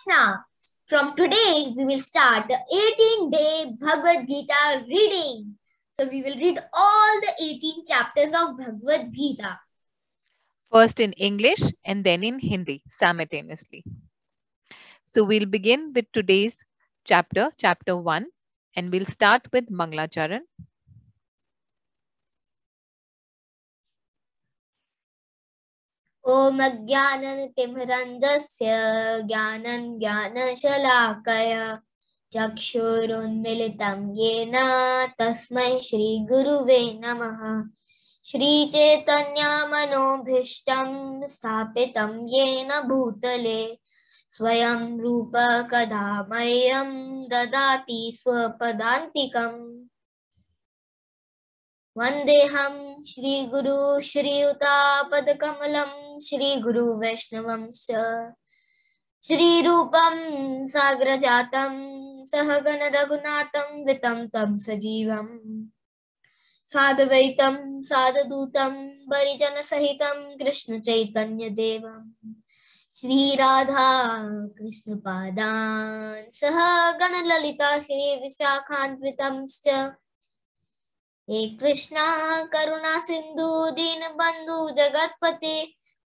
Krishna. From today, we will start the 18-day Bhagavad Gita reading. So we will read all the 18 chapters of Bhagavad Gita. First in English and then in Hindi simultaneously. So we'll begin with today's chapter 1, and we'll start with Mangalacharan. Om Ajnanatimirandasya Jnanan Jnanashalakaya Chakshurunmilitam Yena Tasmai Shri Guruve Namaha Shri Chaitanya Manobhishtam Sthapitam Yena Bhutale Swayam Rupa Kadhamayam Dadati Swapadantikam Vandeham Shri Guru Shri Utapad Shri Guru Vaishnavam Shri Rupam Sagrajatam Sahagana Raghunatam Vitam Tam Sajivam Sadavaitam Sadadutam Barijana Sahitam Krishna Chaitanya Devam Shri Radha Krishna Padan Sahagana Lalita Shri Visakhantvitam Hey Krishna Karuna Sindhu Deen Bandhu Jagatpate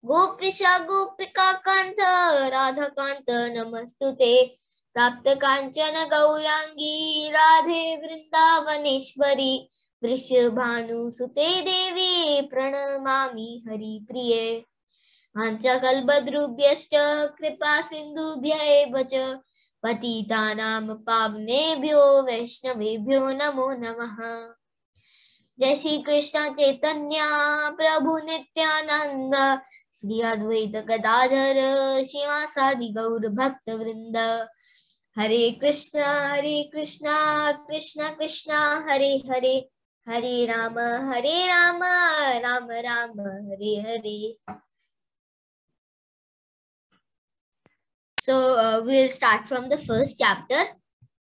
Gopisha Gopika Kanta Radha Kanta Namastute Tapta Kanchana Gaurangi Radhe Vrindavaneshwari Vrishabhanu Sute Devi Pranamami Hari Priye Ancha Kalbadrubhyascha Kripa Sindhubhya eva cha Patitanam Pavnebhyo Vaishnavebhyo Namo Namaha Jai Shri Krishna Chaitanya Prabhu Nityananda Shri Advaita Gadadhara Shivasadi Gaur Bhakta Vrinda Hare Krishna Krishna Krishna Hare Hare Hare Rama Rama Rama Hare Hare. So we'll start from the first chapter,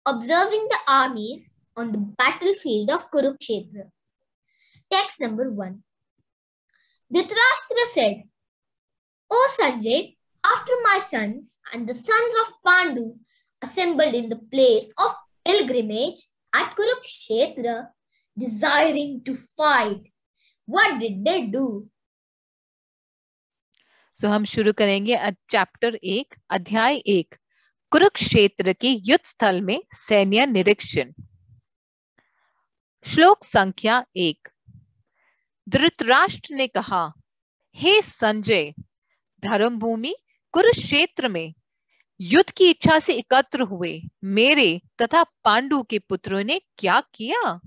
observing the armies on the battlefield of Kurukshetra. Text number 1. Dhritarashtra said, O Sanjay, after my sons and the sons of Pandu assembled in the place of pilgrimage at Kurukshetra, desiring to fight, what did they do? So हम शुरू करेंगे chapter 1 अध्याय 1 कुरुक्षेत्र के युद्ध स्थल में सैन्य निरीक्षण. श्लोक संख्या 1. धृतराष्ट्र ने कहा, हे संजय, धर्मभूमि कुरुक्षेत्र में युद्ध की इच्छा से एकत्र हुए मेरे तथा पांडु के पुत्रों ने क्या किया?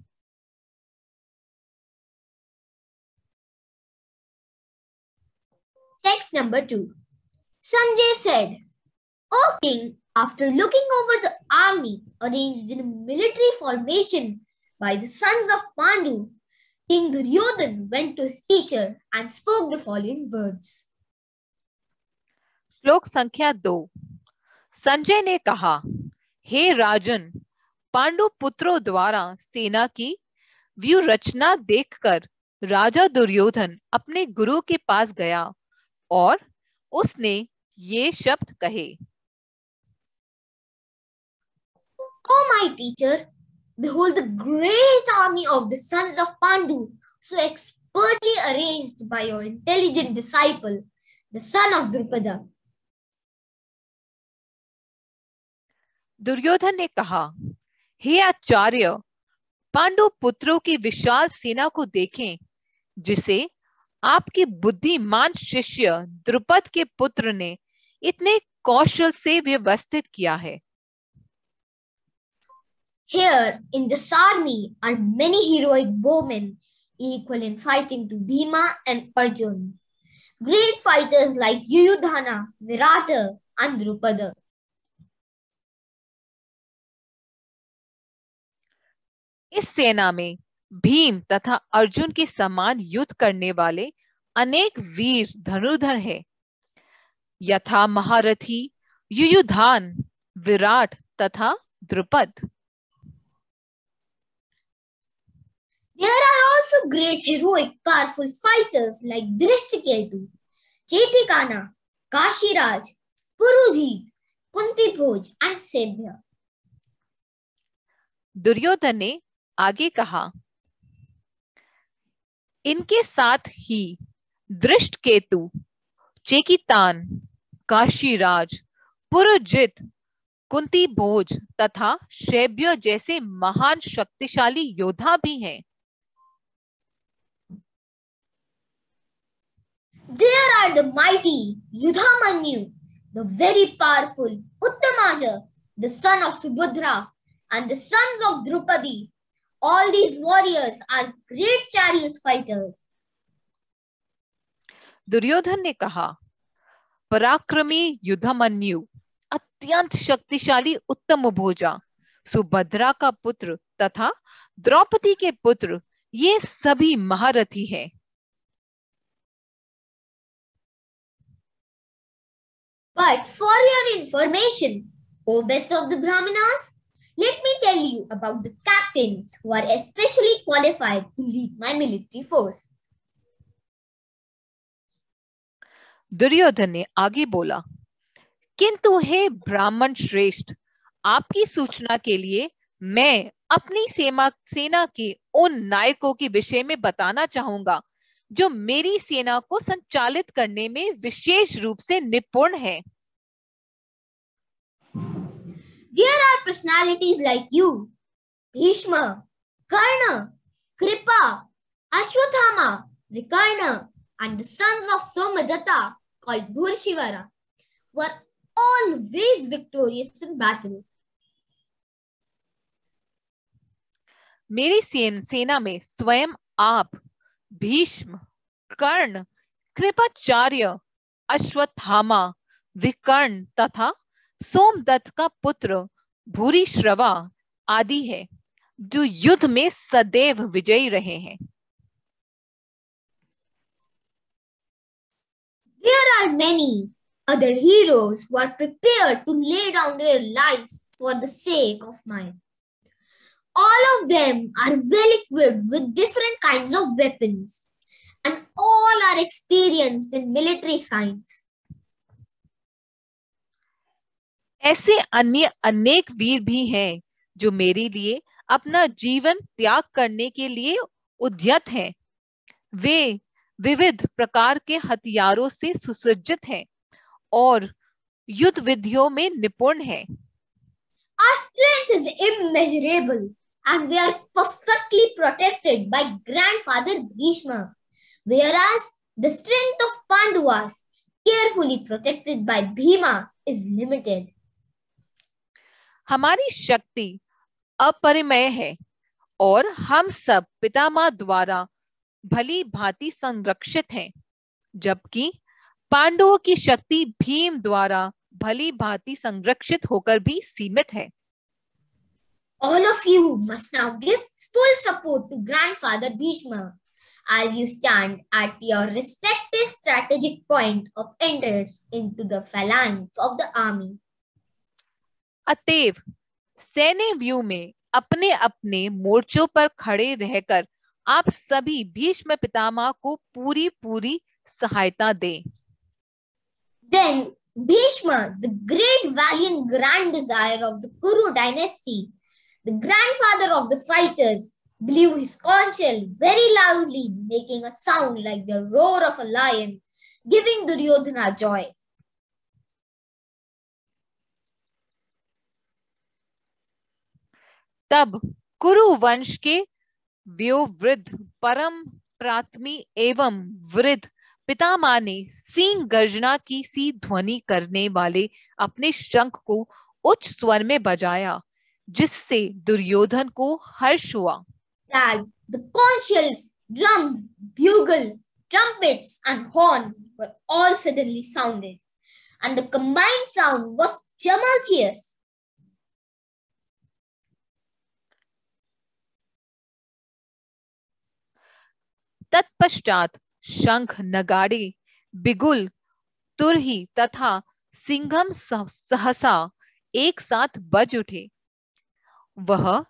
Text number 2. Sanjay said, O king, after looking over the army arranged in a military formation by the sons of Pandu, King Duryodhan went to his teacher and spoke the following words. श्लोक संख्या 2. संजय ने कहा, हे राजन, पांडु पुत्रों द्वारा सेना की व्यूह रचना देखकर राजा दुर्योधन अपने गुरु के पास गया और उसने ये शब्द कहे. O my teacher, behold the great army of the sons of Pandu, so expertly arranged by your intelligent disciple, the son of Drupada. Duryodhan ने कहा, हे आचार्य, पांडु पुत्रों की विशाल सेना को देखें, जिसे आपके बुद्धिमान शिष्य द्रुपद के पुत्र ने इतने कौशल से व्यवस्थित किया है. Here in this army are many heroic bowmen equal in fighting to Bhima and Arjun. Great fighters like Yuyudhana, Virata and Drupada. इस सेना में भीम तथा अर्जुन के समान युद्ध करने वाले अनेक वीर धनुर्धर हैं, यथा महारथी युयुधान, विराट तथा Drupad. There are also great heroic powerful fighters like Dhrishtaketu, Chetikana, Kashiraj, Purujit, Kunti Bhoj and Sebhya. Duryodhan ने आगे कहा, इनके साथ ही दृष्टकेतु, चेकितान, काशीराज, पुरजित, कुंती भोज तथा शैब्य जैसे महान शक्तिशाली योद्धा भी हैं। There are the mighty Yudhamanyu, the very powerful Uttamaja, the son of Subhadra, and the sons of Drupadi. All these warriors are great chariot fighters. Duryodhan ने कहा, पराक्रमी युधामन्यु, अत्यंत शक्तिशाली उत्तम भोजा, सुभद्रा का पुत्र तथा द्रौपदी के पुत्र, ये सभी महारथी हैं। But for your information, O best of the Brahmanas, let me tell you about the captains who are especially qualified to lead my military force. Duryodhan ने आगे बोला, किंतु हे ब्राह्मण श्रेष्ठ, आपकी सूचना के लिए मैं अपनी सेना के उन नायकों के विषय में बताना चाहूंगा जो मेरी सेना को संचालित करने में विशेष रूप से निपुण है। There are personalities like you, Bhishma, Karna, Kripa, Ashwathama, Vikarna, and the sons of Somadatta called Bhurshivara were always victorious in battle. मेरी सेना में स्वयं आप, भीष्म, कर्ण, कृपाचार्य, अश्वत्थामा, विकर्ण तथा सोमदत्त का पुत्र भूरिश्रवा आदि है, जो युद्ध में सदैव विजयी रहे हैं। There are many other heroes who are prepared to lay down their lives for the sake of mine. All of them are well equipped with different kinds of weapons, and all are experienced in military science. ऐसे अन्य अनेक वीर भी हैं जो मेरे लिए अपना जीवन त्याग करने के लिए उद्यत हैं। वे विविध प्रकार के हथियारों से सुसज्जित हैं और युद्ध विधियों में निपुण हैं। Our strength is immeasurable, and we are perfectly protected by grandfather Bhishma, whereas the strength of Pandavas, carefully protected by Bhima, is limited. हमारी शक्ति अपरिमेय है और हम सब पितामह द्वारा भली भांति संरक्षित हैं, जबकि पांडवों की शक्ति भीम द्वारा भली भांति संरक्षित होकर भी सीमित है। All of you must now give full support to grandfather Bhishma as you stand at your respective strategic point of entrance into the phalanx of the army. अतएव सैन्य व्यू में अपने अपने मोर्चों पर खड़े रहकर आप सभी भीष्म पितामह को पूरी सहायता दें। Then Bhishma, the great valiant grand desire of the Kuru dynasty, the grandfather of the fighters, blew his conch shell very loudly, making a sound like the roar of a lion, giving Duryodhana joy. तब कुरु वंश के व्योवृद्ध परम प्रात्मी एवं वृद्ध पितामह ने सिंह गर्जना की सी ध्वनि करने वाले अपने शंख को उच्च स्वर में बजाया, जिससे दुर्योधन को हर्ष हुआ। That the conch shells, drums, bugle, trumpets, and horns were all suddenly sounded, and the combined sound was tumultuous. तत्पश्चात शंख, नगाड़े, बिगुल, तुरही तथा सिंघम सहसा एक साथ बज उठे। वह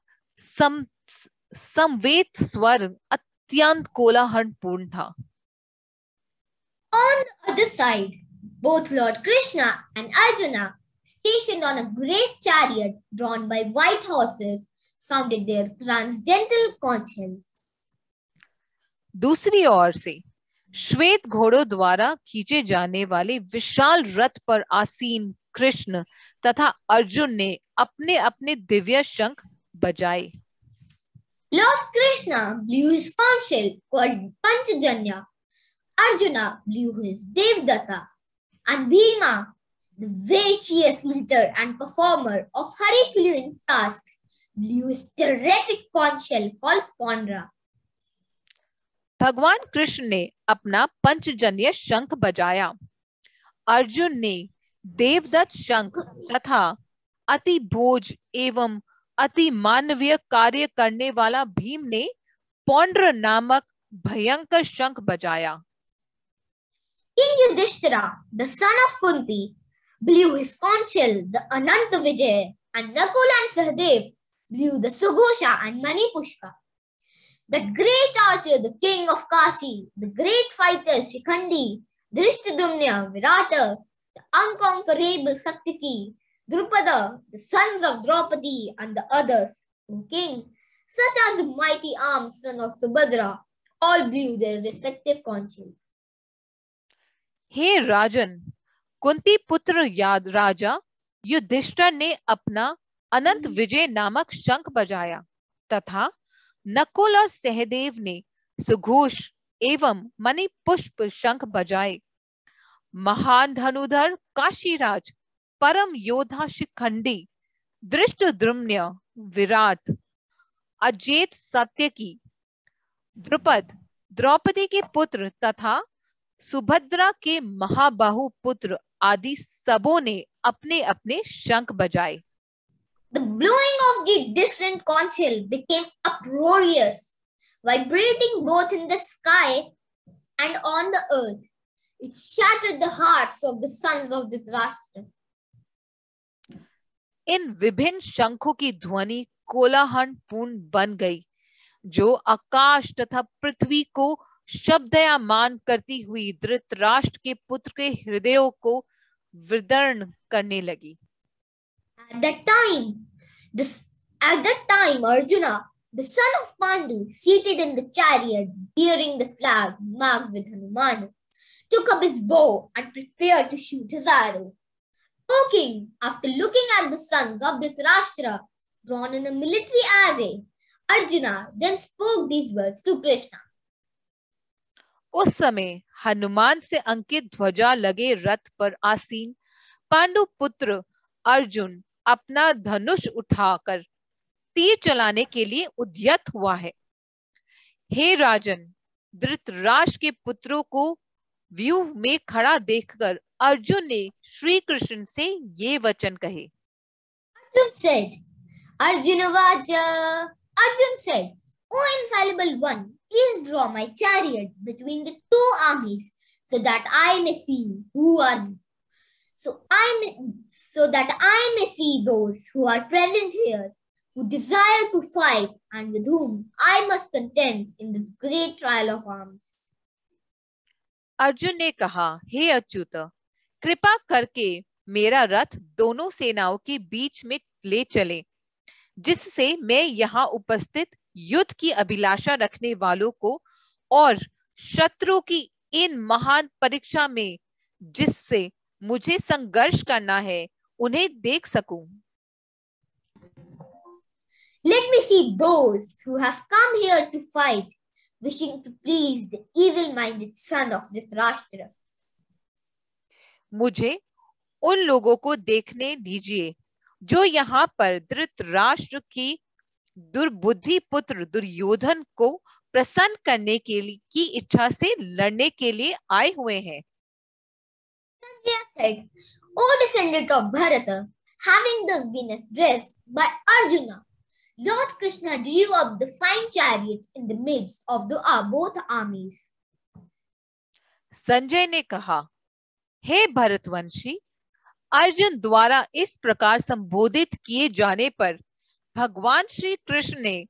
संवेद स्वर अत्यंत कोलाहलपूर्ण था। On the other side, both Lord Krishna and Arjuna stationed on a great chariot drawn by white horses, sounded their transcendental conch shells. दूसरी ओर से श्वेत घोड़ों द्वारा खींचे जाने वाले विशाल रथ पर आसीन कृष्ण तथा अर्जुन ने अपने अपने दिव्य शंख बजाए. Lord Krishna blew his conch shell called Panchajanya. Arjuna blew his Devdatta, and Bhima, the vicious leader and performer of Herculean tasks, blew his terrific conch shell called Pondra. भगवान कृष्ण ने अपना पंचजन्य शंख बजाया. अर्जुन ने देवदत्त शंख तथा अति भोज एवं अति मानवीय कार्य करने वाला भीम ने पौंड्र नामक भयंकर शंख बजाया. King Yudhishthira, the son of Kunti, blew his conch shell, the Ananta Vijay, and Nakula and Sahadev blew the Sughosha and Manipushka. The great archer, the king of Kashi, the great fighter Shikhandi, Drishtadumna, Virata, the unconquerable Satyaki, Drupada, the sons of Draupadi, and the others, O king, such as the mighty armed son of Subhadra, all blew their respective conch shells. हे राजन, कुंती पुत्र याद राजा युधिष्ठिर ने अपना अनंत विजय नामक शंख बजाया तथा नकुल और सहदेव ने सुघोष एवं मणिपुष्प शंख बजाए. महान धनुधर काशीराज, परम योद्धा शिखंडी, धृष्टद्युम्न, विराट, अजेत सात्यकी, द्रुपद, द्रौपदी के पुत्र तथा सुभद्रा के महाबाहु पुत्र आदि सबों ने अपने अपने शंख बजाए. The blowing of the different conch shell became uproarious, vibrating both in the sky and on the earth. It shattered the hearts of the sons of Dhritarashtra. इन विभिन्न शंखों की ध्वनि कोलाहल पूर्ण बन गई, जो आकाश तथा पृथ्वी को शब्दयामान करती हुई धृतराष्ट्र के पुत्र के हृदयों को विदीर्ण करने लगी. At that time, Arjuna, the son of Pandu, seated in the chariot bearing the flag marked with Hanuman, took up his bow and prepared to shoot his arrow. O king, after looking at the sons of Dhritarashtra drawn in a military array, Arjuna then spoke these words to Krishna. उस समय हनुमान से अंकित ध्वजा लगे रथ पर आसीन पांडु पुत्र अर्जुन अपना धनुष उठाकर तीर चलाने के लिए उद्यत हुआ है. हे राजन, धृतराष्ट्र के पुत्रों को व्यूह में खड़ा देखकर अर्जुन ने श्री कृष्ण से ये वचन कहे. Arjun said, O infallible one, please draw my chariot between the two armies so that I may see those who are present here, who desire to fight and with whom I must contend in this great trial of arms. Arjun ने कहा, हे अच्युत, कृपा करके मेरा रथ दोनों सेनाओं के बीच में ले चले, जिससे मैं यहाँ उपस्थित युद्ध की अभिलाषा रखने वालों को और शत्रु की इन महान परीक्षा में जिससे मुझे संघर्ष करना है उन्हें देख सकूं. Let me see those who have come here to fight, wishing to please the evil-minded son of Dhritarashtra. मुझे उन लोगों को देखने दीजिए जो यहाँ पर धृतराष्ट्र की दुर्बुद्धि पुत्र दुर्योधन को प्रसन्न करने के लिए की इच्छा से लड़ने के लिए आए हुए हैं. Sanjaya said, O descendant of Bharata, having thus been addressed by Arjuna, Lord Krishna drew up the fine chariot in the midst of both armies. Sanjay ने कहा, हे भरतवंशी, अर्जुन द्वारा इस प्रकार संबोधित किए जाने पर भगवान श्री कृष्ण ने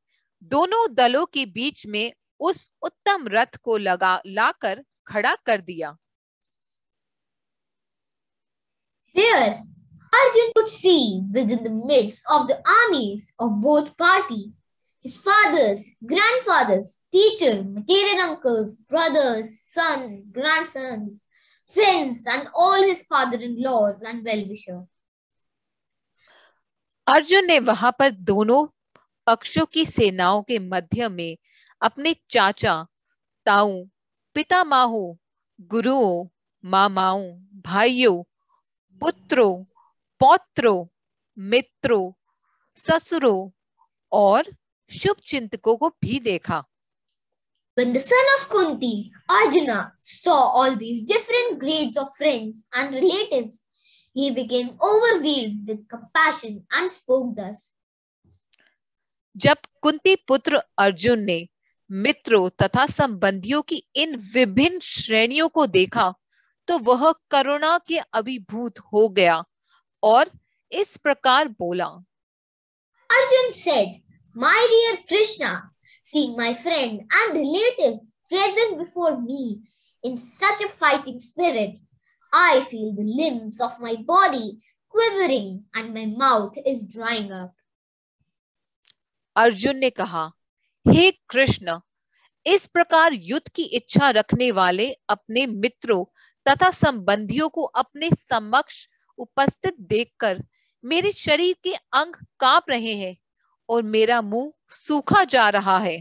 दोनों दलों के बीच में उस उत्तम रथ को लाकर खड़ा कर दिया. There, Arjun could see within the midst of the armies of both parties his fathers, grandfathers, teachers, material uncles, brothers, sons, grandsons, friends, and all his father-in-laws and well-wishers. Arjun ने वहां पर दोनों पक्षों की सेनाओं के मध्य में अपने चाचा, ताऊ, पितामहों, गुरुओं, मामाओं, भाइयों, पुत्रों, पौत्रों, मित्रों, ससुरों और शुभ चिंतकों को भी देखा। When the son of Kunti, Arjuna, saw all these different grades of friends and relatives, he became overwhelmed with compassion and spoke thus. जब कुंती पुत्र अर्जुन ने मित्रों तथा संबंधियों की इन विभिन्न श्रेणियों को देखा, तो वह करुणा के अभिभूत हो गया और इस प्रकार बोला। Arjun said, "My dear Krishna, seeing my friend and relatives present before me in such a fighting spirit, I feel the limbs of my body quivering and my mouth is drying up." Arjun ने कहा, हे कृष्ण, इस प्रकार युद्ध की इच्छा रखने वाले अपने मित्रों तथा संबंधियों को अपने समक्ष उपस्थित देखकर मेरे शरीर के अंग कांप रहे हैं और मेरा मुंह सूखा जा रहा है।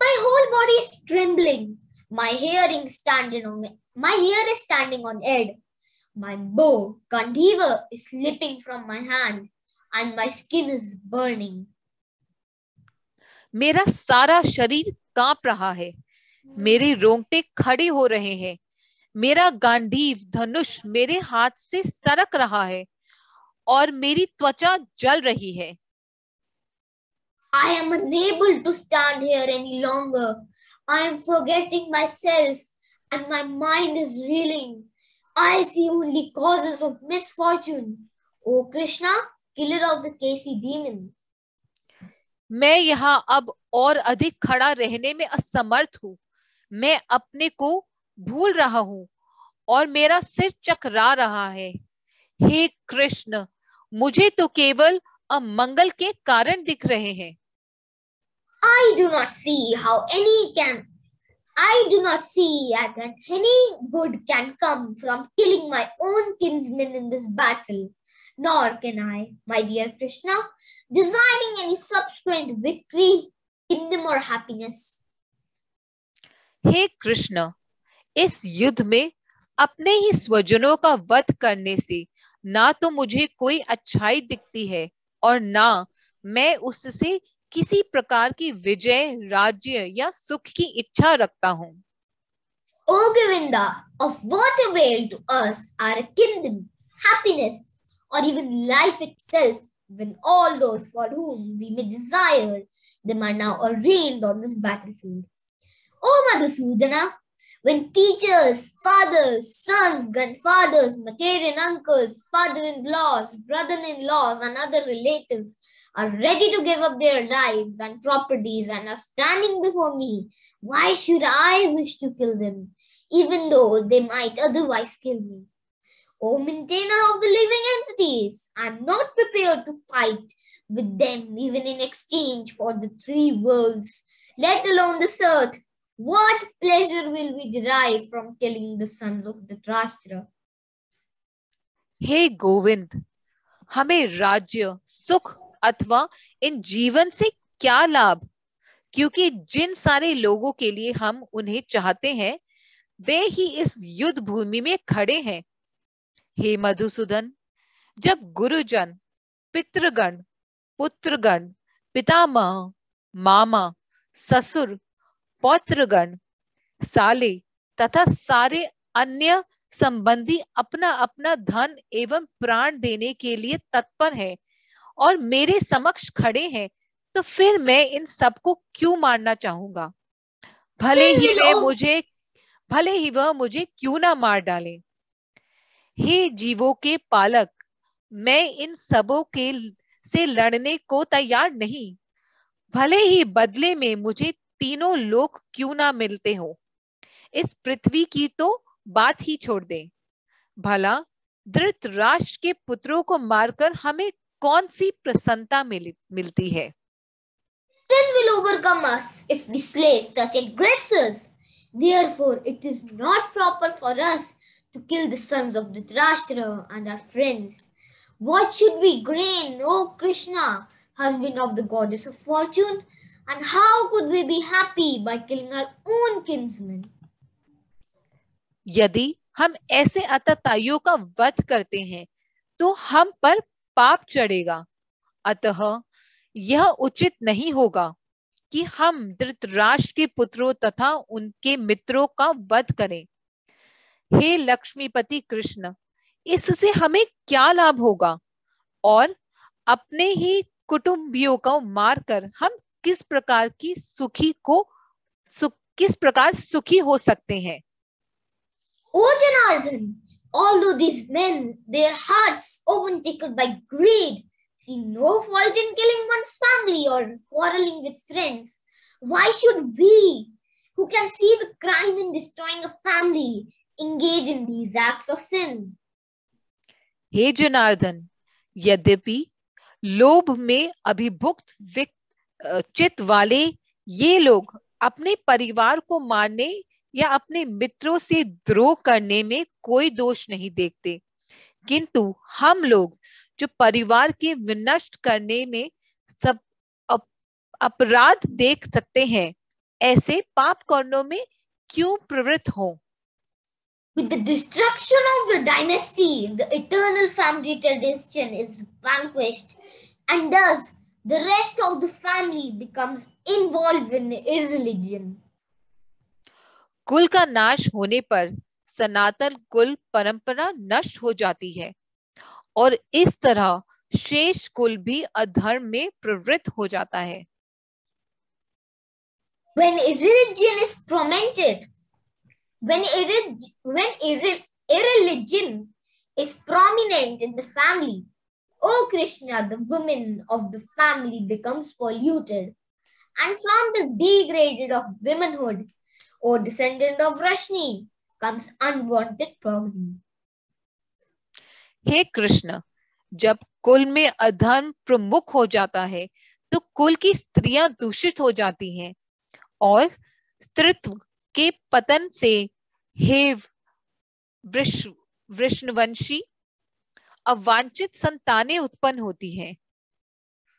My whole body is trembling. My hair is standing on edge. My bow, Gandhiva, is slipping from my hand and my skin is burning. मेरा सारा शरीर कांप रहा है, मेरे रोंगटे खड़े हो रहे हैं, मेरा गांडीव धनुष मेरे हाथ से सरक रहा है और मेरी त्वचा जल रही है। I am unable to stand here any longer. I am forgetting myself and my mind is reeling. I see only causes of misfortune. O Krishna, killer of the Kesi demon. मैं यहाँ अब और अधिक खड़ा रहने में असमर्थ हूँ। मैं अपने को भूल रहा हूँ और मेरा सिर चकरा रहा है। हे कृष्ण, मुझे तो केवल अमंगल के कारण दिख रहे हैं। I do not see that any good can come from killing my own kinsmen in this battle. Nor can I, my dear Krishna, desiring any subsequent victory, kingdom or happiness. हे कृष्ण, इस युद्ध में अपने ही स्वजनों का वध करने से ना तो मुझे कोई अच्छाई दिखती है और ना मैं उससे किसी प्रकार की विजय, राज्य या सुख की इच्छा रखता हूँ। O Govinda, of what avail to us are a kingdom, happiness, or even life itself, when all those for whom we may desire them are now arraigned on this battlefield? O Madhusudana, when teachers, fathers, sons, grandfathers, material uncles, father-in-laws, brother-in-laws, and other relatives are ready to give up their lives and properties and are standing before me, why should I wish to kill them, even though they might otherwise kill me? O maintainer of the living entities, I am not prepared to fight with them even in exchange for the three worlds, let alone this earth. What pleasure will we derive from killing the sons of Dhritarashtra? हे गोविंद, हमें राज्य, सुख अथवा इन जीवन से क्या लाभ, क्योंकि जिन सारे लोगों के लिए हम उन्हें चाहते हैं वे ही इस युद्ध भूमि में खड़े हैं। हे मधुसूदन, जब गुरुजन, पितृगण, पुत्रगण, पितामह, मामा, ससुर, पौत्रगण, साले तथा सारे अन्य संबंधी अपना अपना धन एवं प्राण देने के लिए तत्पर हैं और मेरे समक्ष खड़े हैं, तो फिर मैं इन सबको क्यों मारना चाहूंगा? भले ही वह मुझे क्यों ना मार डाले। हे जीवों के पालक, मैं इन सबों के से लड़ने को तैयार नहीं, भले ही बदले में मुझे तीनों लोक क्यों ना मिलते हो। इस पृथ्वी की तो बात ही छोड़ दे, भला धृतराष्ट्र के पुत्रों को मारकर हमें कौन सी प्रसन्नता मिलती है? Sin will overcome us if we slay such aggressors. Therefore, it is not proper for us to kill the sons of Dhritarashtra and our friends. What should we gain, O Krishna, husband of the goddess of fortune? And how could we be happy by killing our own kinsmen? यदि हम ऐसे आतताइयों का वध करते हैं तो हम पर पाप चढ़ेगा। अतः यह उचित नहीं होगा कि हम धृतराष्ट्र के पुत्रों तथा उनके मित्रों का वध करें। हे लक्ष्मीपति कृष्ण, इससे हमें क्या लाभ होगा और अपने ही कुटुंबियों को मारकर हम किस प्रकार सुखी हो सकते हैं? O Janardhan, although these men, their hearts overtaken by greed, see no fault in killing one's family or quarreling with friends, why should we, who can see the crime in destroying a family, engage in these acts of sin? हे जनार्दन, यद्यपि लोभ में अभिभूत चित्त वाले ये लोग अपने परिवार को मारने या अपने मित्रों से द्रोह करने में कोई दोष नहीं देखते, किंतु हम लोग जो परिवार के विनष्ट करने में सब अपराध देख सकते हैं, ऐसे पाप कर्मों में क्यों प्रवृत्त हो? With the destruction of the dynasty, the eternal family tradition is vanquished, and thus the rest of the family becomes involved in irreligion. कुल का नाश होने पर सनातन कुल परंपरा नष्ट हो जाती है और इस तरह शेष कुल भी अधर्म में प्रवृत्त हो जाता है। When irreligion is promoted, when irreligion is prominent in the family, O Krishna, the women of the family becomes polluted, and from the degraded of womanhood, O descendant of Rashni, comes unwanted progeny. हे कृष्ण, जब कुल में अधर्म प्रमुख हो जाता है तो कुल की स्त्रियां दूषित हो जाती हैं और स्त्रीत्व के पतन से हे वृषणवंशी अवांछित संतानें उत्पन्न होती हैं।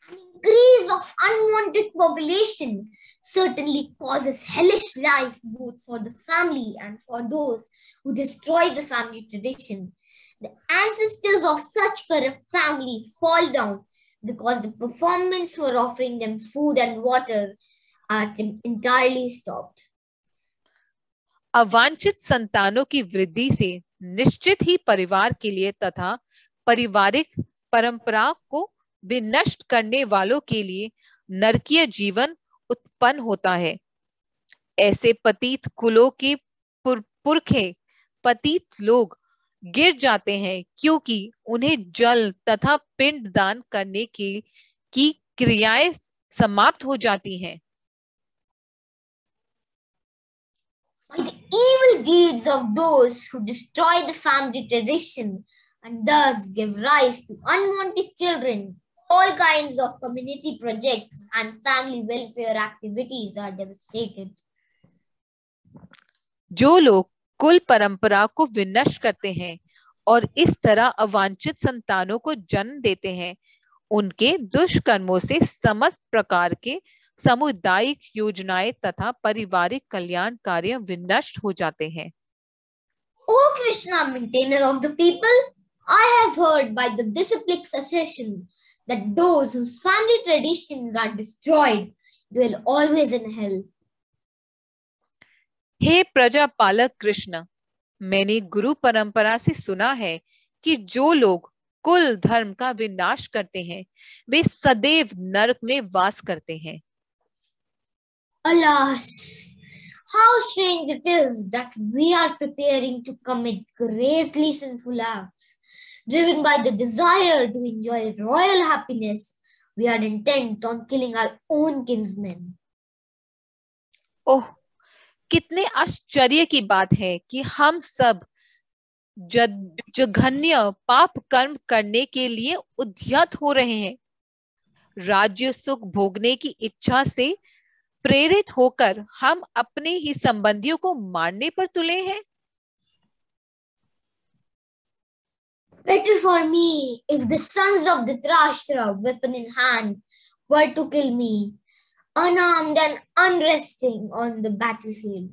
An increase of unwanted population certainly causes hellish life both for the family and for those who destroy the family tradition. The ancestors of such corrupt family fall down because the performance for offering them food and water are entirely stopped. अवांछित संतानों की वृद्धि से निश्चित ही परिवार के लिए तथा पारिवारिक परंपरा को विनष्ट करने वालों के लिए नरकीय जीवन उत्पन्न होता है। ऐसे पतित कुलों के पुरखे पतित लोग गिर जाते हैं क्योंकि उन्हें जल तथा पिंड दान करने की क्रियाएं समाप्त हो जाती हैं। By the evil deeds of those who destroy the family tradition and thus give rise to unwanted children, all kinds of community projects and family welfare activities are devastated. जो लोग कुल परंपरा को विनष्ट करते हैं और इस तरह अवांछित संतानों को जन्म देते हैं, उनके दुष्कर्मों से समस्त प्रकार के सामुदायिक योजनाएं तथा पारिवारिक कल्याण कार्य विनष्ट हो जाते हैं। O Krishna, maintainer of the people, I have heard by the disciplic succession that those whose family traditions are destroyed dwell always in hell. हे प्रजापालक कृष्ण, मैंने गुरु परंपरा से सुना है कि जो लोग कुल धर्म का विनाश करते हैं, वे सदैव नरक में वास करते हैं। Alas, how strange it is that we are preparing to commit greatly sinful acts. Driven by the desire to enjoy royal happiness, we are intent on killing our own kinsmen. ओह, कितने आश्चर्य की बात है कि हम सब जघन्य पाप कर्म करने के लिए उद्यत हो रहे हैं। राज्य सुख भोगने की इच्छा से प्रेरित होकर हम अपने ही संबंधियों को मारने पर तुले हैं। Better for me if the sons of Dhritarashtra, weapon in hand, were to kill me, unarmed and unresting on the battlefield.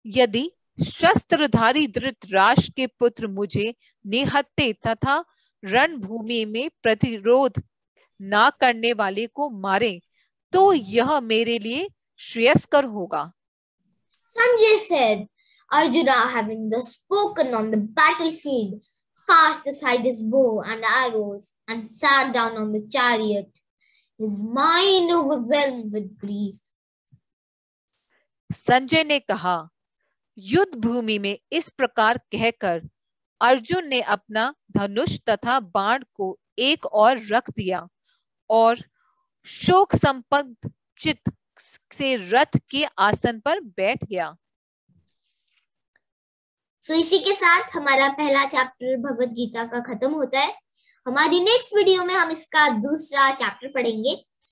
यदि शस्त्रधारी धृतराष्ट्र के पुत्र मुझे निहत्थे तथा रणभूमि में प्रतिरोध ना करने वाले को मारे तो यह मेरे लिए श्रेयस्कर होगा। Sanjay said, Arjuna, having thus spoken on the battlefield, cast aside his bow and arrows and sat down on the chariot, his mind overwhelmed with grief. Sanjay ने कहा, युद्ध भूमि में इस प्रकार कहकर अर्जुन ने अपना धनुष तथा बाण को एक और रख दिया और शोक संपन्न चित्त से रथ के आसन पर बैठ गया। इसी के साथ हमारा पहला चैप्टर भगवत गीता का खत्म होता है। हमारी नेक्स्ट वीडियो में हम इसका दूसरा चैप्टर पढ़ेंगे।